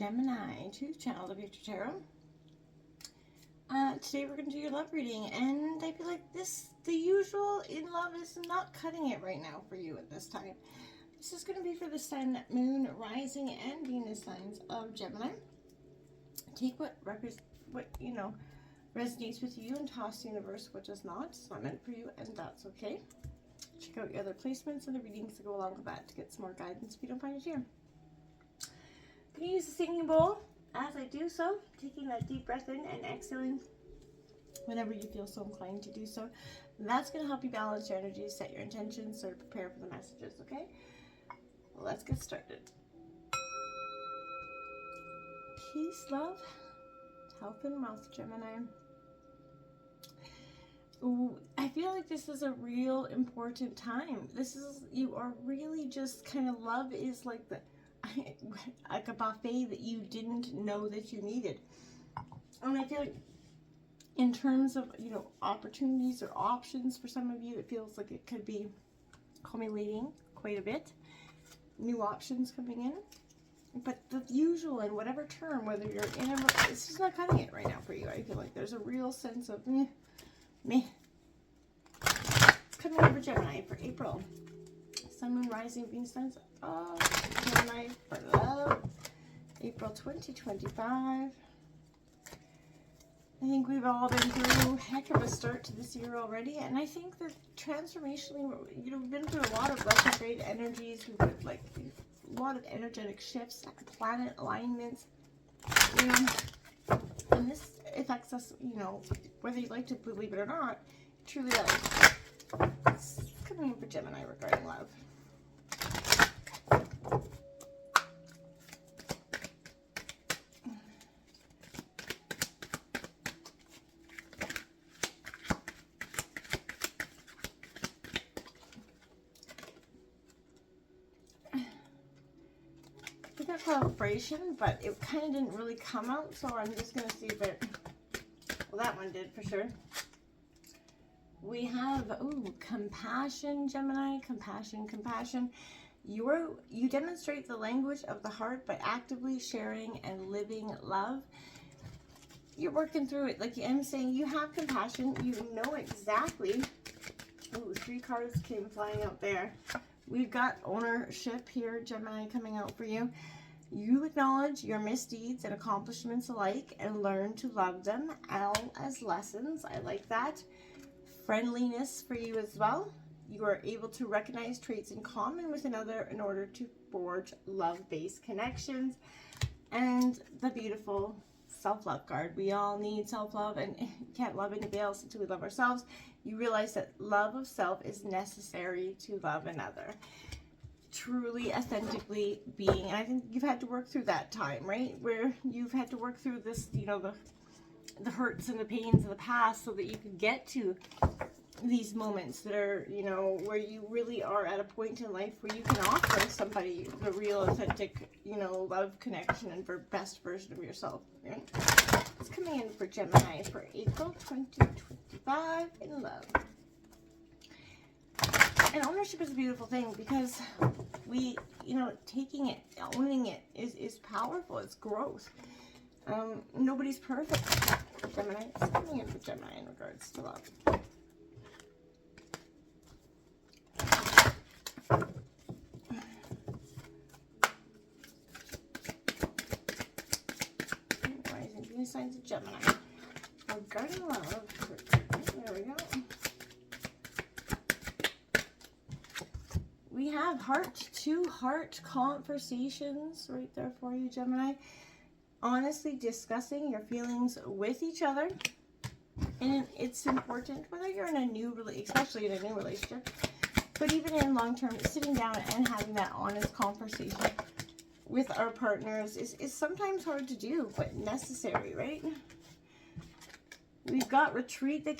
Gemini to Channel the Future Tarot. Today we're going to do your love reading, and I feel like the usual in love is not cutting it right now for you at this time. This is going to be for the Sun, Moon, Rising, and Venus signs of Gemini. Take what resonates with you and toss the universe what does not. It's not meant for you, and that's okay. Check out your other placements and the readings that go along with that to get some more guidance if you don't find it here. I'm going to use the singing bowl as I do so, taking that deep breath in and exhaling whenever you feel so inclined to do so. And that's going to help you balance your energy, set your intentions, sort of prepare for the messages, okay? Well, let's get started. Peace, love, health, and wealth, Gemini. Ooh, I feel like this is a real important time. You are really just kind of, love is like like a buffet that you didn't know that you needed. And I feel like in terms of, opportunities or options for some of you, it feels like it could be accumulating quite a bit. New options coming in. But the usual in whatever term, whether you're in it's just not cutting it right now for you. I feel like there's a real sense of meh. Coming over Gemini for April. Sun, Moon, Rising, Venus signs of Gemini for love. April 2025. I think we've all been through a heck of a start to this year already, and I think that transformationally, we've been through a lot of retrograde energies. We've got like a lot of energetic shifts, planet alignments, and this affects us, whether you like to believe it or not, it truly does. It's coming in for Gemini regarding love. We got celebration, but it kind of didn't really come out, so I'm just going to see if it... Well, that one did for sure. We have, compassion, Gemini. Compassion. You demonstrate the language of the heart by actively sharing and living love. You're working through it. Like I'm saying, you have compassion. You know exactly. 3 cards came flying out there. We've got ownership here, Gemini, coming out for you. You acknowledge your misdeeds and accomplishments alike and learn to love them all as lessons. I like that. Friendliness for you as well. You are able to recognize traits in common with another in order to forge love-based connections. And the beautiful self-love card. We all need self-love, and you can't love anybody else until we love ourselves. You realize that love of self is necessary to love another. Truly, authentically being. And I think you've had to work through that time, right? Where you've had to work through this, the hurts and the pains of the past so that you can get to these moments that are, where you really are at a point in life where you can offer somebody the real, authentic, love, connection, and best version of yourself, right? It's coming in for Gemini for April 2025 in love. And ownership is a beautiful thing because we, taking it, owning it is powerful. It's growth. Nobody's perfect. Gemini, it's coming in for Gemini in regards to love. Rising Venus signs of Gemini. Regarding love. There we go. We have heart-to-heart conversations right there for you, Gemini. Honestly discussing your feelings with each other. And it's important, whether you're in a new relationship, especially in a new relationship, but even in long-term, sitting down and having that honest conversation with our partners is sometimes hard to do, but necessary, right? We've got retreat that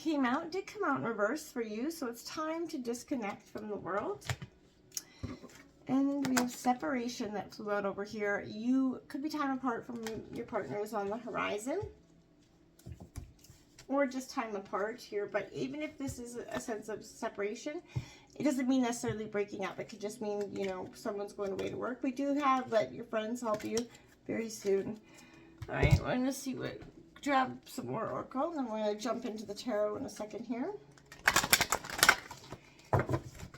did come out in reverse for you, so it's time to disconnect from the world. And we have separation that flew out over here. You could be time apart from your partners on the horizon, or just time apart here. But even if this is a sense of separation, it doesn't mean necessarily breaking up. It could just mean, someone's going away to work. We do have let your friends help you very soon. All right, we're going to see what, grab some more oracle, and we're going to jump into the tarot in a second here.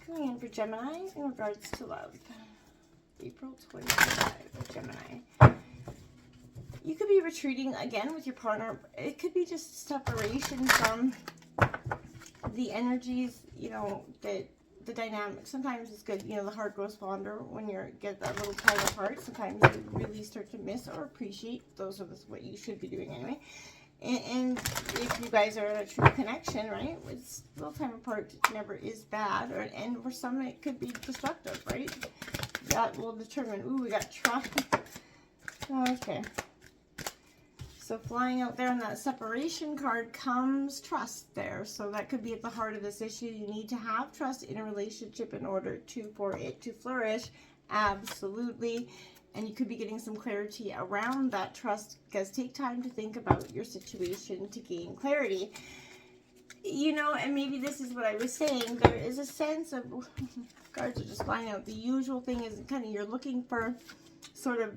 Going in for Gemini in regards to love. April 25, Gemini. You could be retreating again with your partner. It could be just separation from the energies, you know, that the dynamic. Sometimes it's good, you know, the heart grows fonder when you get that little time apart. Sometimes you really start to miss or appreciate. Those are what you should be doing anyway. And if you guys are in a true connection, right, it's a little time apart never is bad. And for some, it could be destructive, right? That will determine. Ooh, we got trust. Okay. So flying out there on that separation card comes trust there. So that could be at the heart of this issue. You need to have trust in a relationship in order for it to flourish. Absolutely. And you could be getting some clarity around that trust, because take time to think about your situation to gain clarity. You know, and maybe this is what I was saying. There is a sense of, cards are just flying out. The usual thing is kind of you're looking for sort of,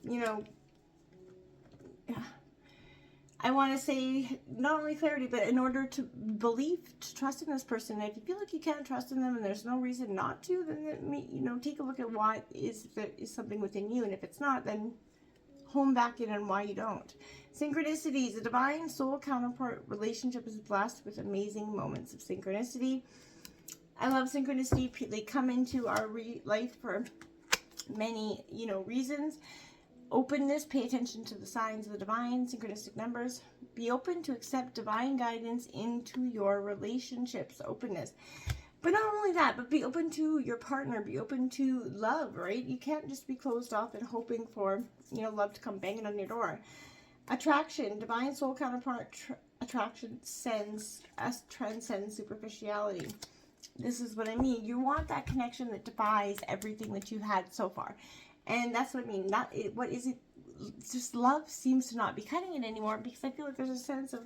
you know, I want to say not only clarity, but in order to believe, to trust in this person. And if you feel like you can't trust in them and there's no reason not to, then, you know, take a look at why if there is something within you. And if it's not, then hone back in on why you don't. Synchronicities. A divine soul counterpart relationship is blessed with amazing moments of synchronicity. I love synchronicity. They come into our life for many, you know, reasons. Openness, pay attention to the signs of the divine, synchronistic numbers. Be open to accept divine guidance into your relationships. Openness. But not only that, but be open to your partner. Be open to love, right? You can't just be closed off and hoping for, you know, love to come banging on your door. Attraction, divine soul counterpart attraction transcends superficiality. This is what I mean. You want that connection that defies everything that you've had so far. And that's what I mean. What is it? Just love seems to not be cutting it anymore, because I feel like there's a sense of,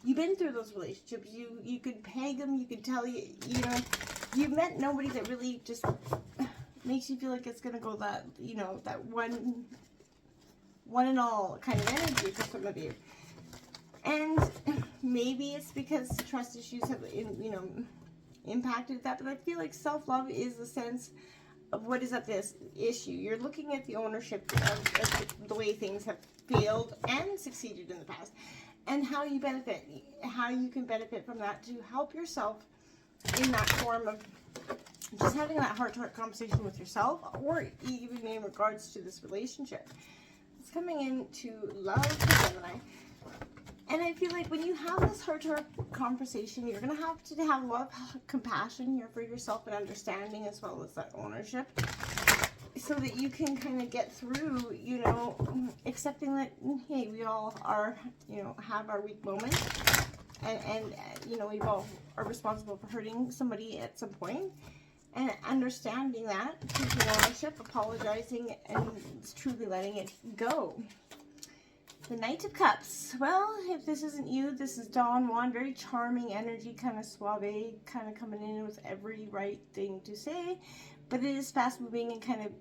you've been through those relationships. You could peg them. You could tell you know, you've met nobody that really just makes you feel like it's going to go that, you know, that one and all kind of energy for some of you. And maybe it's because trust issues have, you know, impacted that. But I feel like self-love is the sense of what is at this issue. You're looking at the ownership of the way things have failed and succeeded in the past, and how you benefit, how you can benefit from that to help yourself in that form of just having that heart-to-heart conversation with yourself, or even in regards to this relationship. It's coming into love for Gemini. And I feel like when you have this heart-to-heart conversation, you're going to have a lot of compassion here for yourself and understanding, as well as that ownership, so that you can kind of get through, you know, accepting that, hey, we all are, you know, have our weak moments, and you know, we all are responsible for hurting somebody at some point, and understanding that, taking ownership, apologizing, and truly letting it go. The Knight of Cups. Well, if this isn't you, this is Don Juan. Very charming energy, kind of suave, kind of coming in with every right thing to say. But it is fast moving and kind of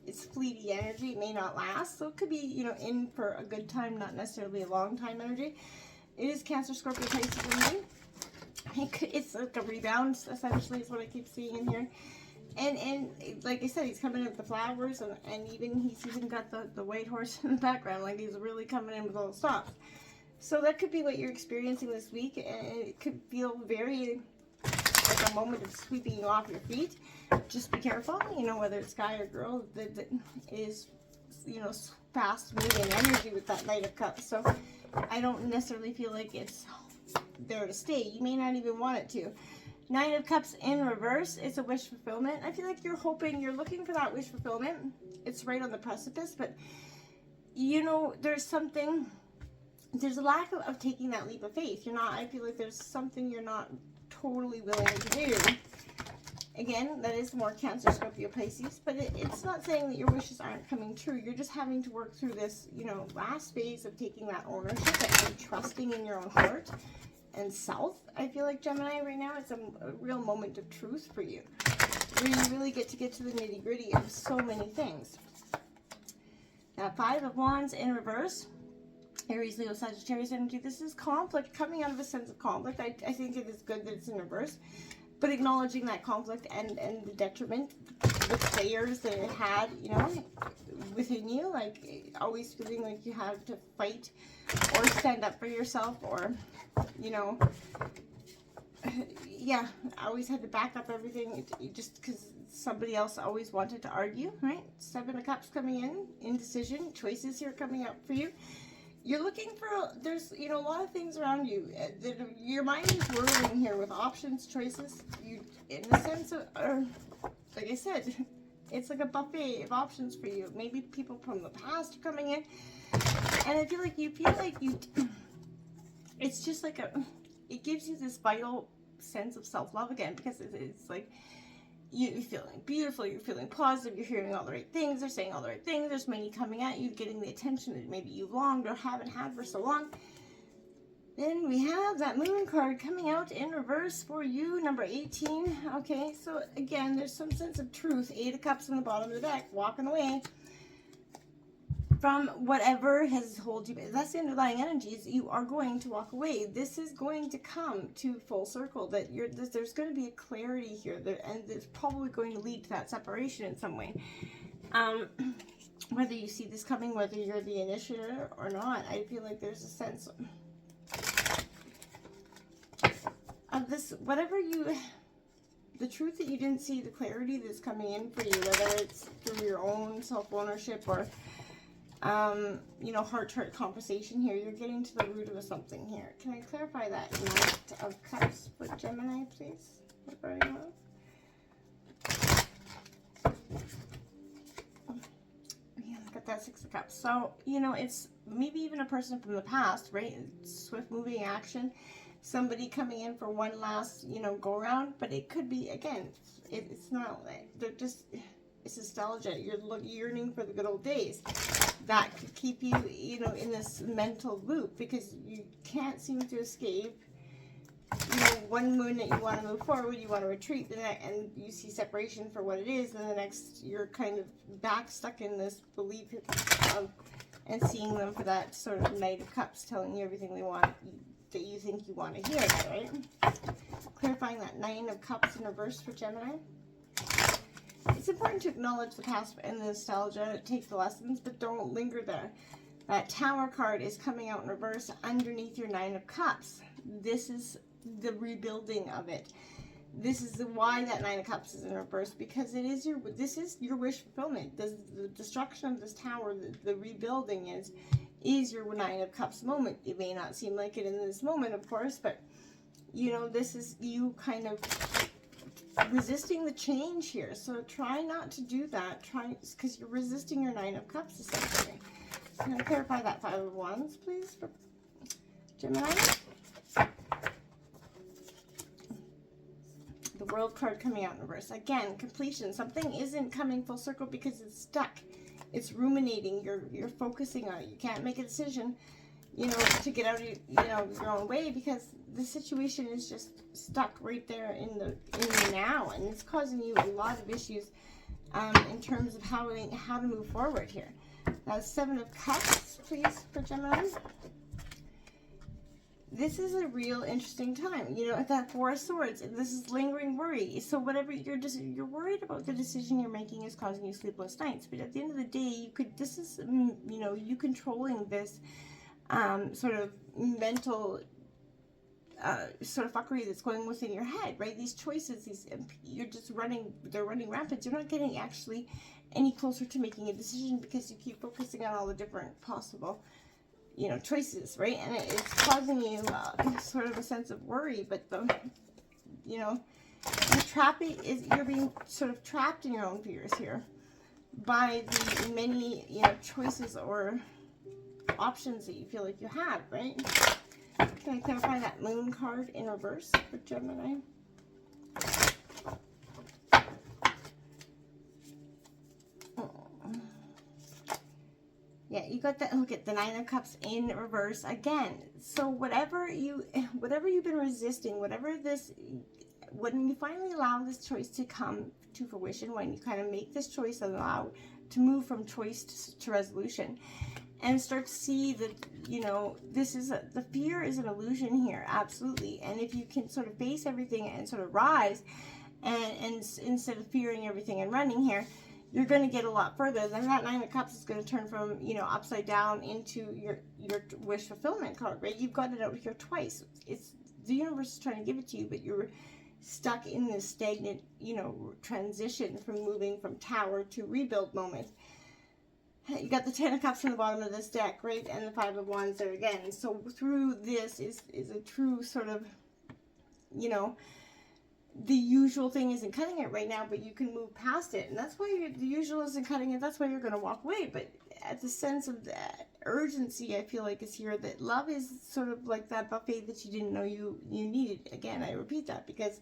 it's fleety energy. It may not last. So it could be, you know, in for a good time, not necessarily a long time energy. It is Cancer, Scorpio, Pisces energy. It's like a rebound, essentially, is what I keep seeing in here. And like I said, he's coming in with the flowers, and he's even got the white horse in the background. Like, he's really coming in with all the stops. So that could be what you're experiencing this week, and it could feel very like a moment of sweeping you off your feet. Just be careful, you know, whether it's guy or girl that is, you know, fast moving energy with that Knight of Cups. So I don't necessarily feel like it's there to stay. You may not even want it to. Nine of Cups in reverse, it's a wish fulfillment. I feel like you're looking for that wish fulfillment. It's right on the precipice, but, you know, there's a lack of taking that leap of faith. I feel like there's something you're not totally willing to do. Again, that is more Cancer, Scorpio, Pisces, but it's not saying that your wishes aren't coming true. You're just having to work through this, you know, last phase of taking that ownership and trusting in your own heart and self. I feel like, Gemini, right now, it's a real moment of truth for you. where you really get to the nitty gritty of so many things. Now, Five of Wands in reverse. Aries, Leo, Sagittarius energy. This is conflict, coming out of a sense of conflict. I think it is good that it's in reverse. But acknowledging that conflict and the detriment, the players that it had, you know, within you. Like, always feeling like you have to fight or stand up for yourself, or, you know, yeah, I always had to back up everything just because somebody else always wanted to argue, right? Seven of Cups coming in, indecision, choices here coming up for you. You're looking for, there's, you know, a lot of things around you. Your mind is whirling here with options, choices. You, in the sense of, like I said, it's like a buffet of options for you. Maybe people from the past are coming in. And I feel like you it's just like it gives you this vital sense of self-love again, because it's like, you're feeling beautiful, you're feeling positive, you're hearing all the right things, they're saying all the right things, there's many coming at you, getting the attention that maybe you've longed or haven't had for so long. Then we have that Moon card coming out in reverse for you, number 18. Okay, so again, there's some sense of truth. Eight of Cups in the bottom of the deck, walking away from whatever has held you back. That's the underlying energies. You are going to walk away. This is going to come to full circle. That there's going to be a clarity here, and it's probably going to lead to that separation in some way. Whether you see this coming, whether you're the initiator or not, I feel like there's a sense of this, whatever the truth that you didn't see, the clarity that's coming in for you, whether it's through your own self-ownership or you know, heart-to-heart conversation here. You're getting to the root of something here. Can I clarify that? Knight of Cups for Gemini, please? Very well. Yeah, look at that Six of Cups. So, you know, it's maybe even a person from the past, right? Swift moving action. Somebody coming in for one last, you know, go around. But it could be, again, it's not, they're just, it's nostalgia. You're yearning for the good old days. That could keep you, you know, in this mental loop, because you can't seem to escape, you know, one moon that you want to move forward, you want to retreat, and you see separation for what it is, and the next you're kind of back stuck in this belief of, and seeing them for that sort of Knight of Cups, telling you everything they want, that you think you want to hear, right? Clarifying that Nine of Cups in reverse for Gemini. It's important to acknowledge the past and the nostalgia, take the lessons, but don't linger there. That Tower card is coming out in reverse underneath your Nine of Cups. This is the rebuilding of it. This is why that Nine of Cups is in reverse, because this is your wish fulfillment. The destruction of this tower, the rebuilding is your Nine of Cups moment. It may not seem like it in this moment, of course, but you know, this is you kind of resisting the change here. So try not to do that. Because you're resisting your Nine of Cups essentially. Can I clarify that Five of Wands, please, for Gemini? The World card coming out in reverse. Again, completion. Something isn't coming full circle because it's stuck. It's ruminating. You're focusing on it. You can't make a decision, you know, to get out of your own way, because the situation is just stuck right there in the now, and it's causing you a lot of issues in terms of how to move forward here. Now, Seven of Cups, please, for Gemini. This is a real interesting time. You know, that Four of Swords, this is lingering worry. So whatever you're worried about, the decision you're making is causing you sleepless nights. But at the end of the day, this is, you know, you controlling this sort of mental sort of fuckery that's going within your head, right? These choices, you're just they're running rampant. You're not getting actually any closer to making a decision, because you keep focusing on all the different possible, you know, choices, right? And it's causing you sort of a sense of worry, but you know, you're being sort of trapped in your own fears here by the many, you know, choices or options that you feel like you have, right? Can I clarify that Moon card in reverse for Gemini? Yeah, you got that. Look at the Nine of Cups in reverse again. So whatever you've been resisting, when you finally allow this choice to come to fruition when you kind of make this choice and allow to move from choice to resolution, and start to see that, you know, this is the fear is an illusion here, absolutely. And if you can sort of face everything and sort of rise, and instead of fearing everything and running here, you're going to get a lot further. Then that Nine of Cups is going to turn from, you know, upside down into your wish fulfillment card, right? You've got it out here twice. It's the universe is trying to give it to you, but you're stuck in this stagnant, you know, transition from moving from tower to rebuild moment. You got the Ten of Cups in the bottom of this deck, right? And the Five of Wands there again. So through this is a true sort of, you know, the usual thing isn't cutting it right now, but you can move past it. And that's why the usual isn't cutting it. That's why you're going to walk away. But at the sense of that urgency, I feel like is here, that love is sort of like that buffet that you didn't know you needed. Again, I repeat that because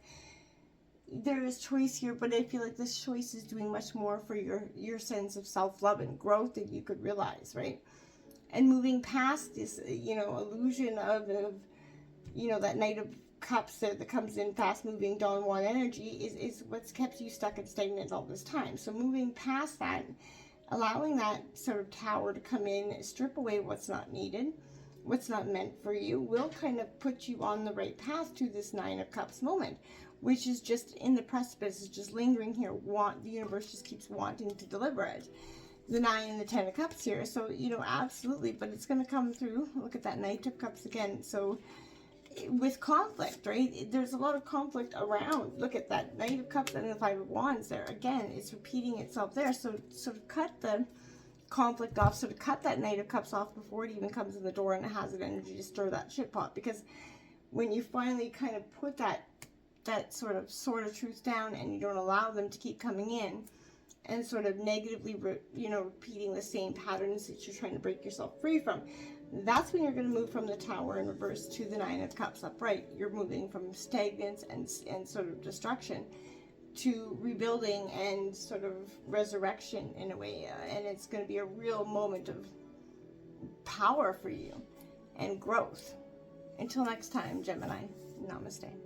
there is choice here, but I feel like this choice is doing much more for your sense of self-love and growth than you could realize, right? And moving past this, you know, illusion of you know, that Knight of Cups that comes in fast-moving Dawn 1 energy is what's kept you stuck and stagnant all this time. So moving past that, allowing that sort of tower to come in, strip away what's not needed, what's not meant for you, will kind of put you on the right path to this Nine of Cups moment, which is just in the precipice, is just lingering here. The universe just keeps wanting to deliver it. The 9 and the 10 of Cups here. So, you know, absolutely, but it's going to come through. Look at that Knight of Cups again. So with conflict, right? There's a lot of conflict around. Look at that Knight of Cups and the Five of Wands there. Again, it's repeating itself there. So sort of cut the conflict off, sort of cut that Knight of Cups off before it even comes in the door and it has an energy to stir that shit pot. Because when you finally kind of put that sort of truth down and you don't allow them to keep coming in and sort of negatively, you know, repeating the same patterns that you're trying to break yourself free from, that's when you're going to move from the Tower in reverse to the Nine of Cups upright. You're moving from stagnance and sort of destruction to rebuilding and sort of resurrection in a way. And it's going to be a real moment of power for you and growth. Until next time, Gemini, namaste.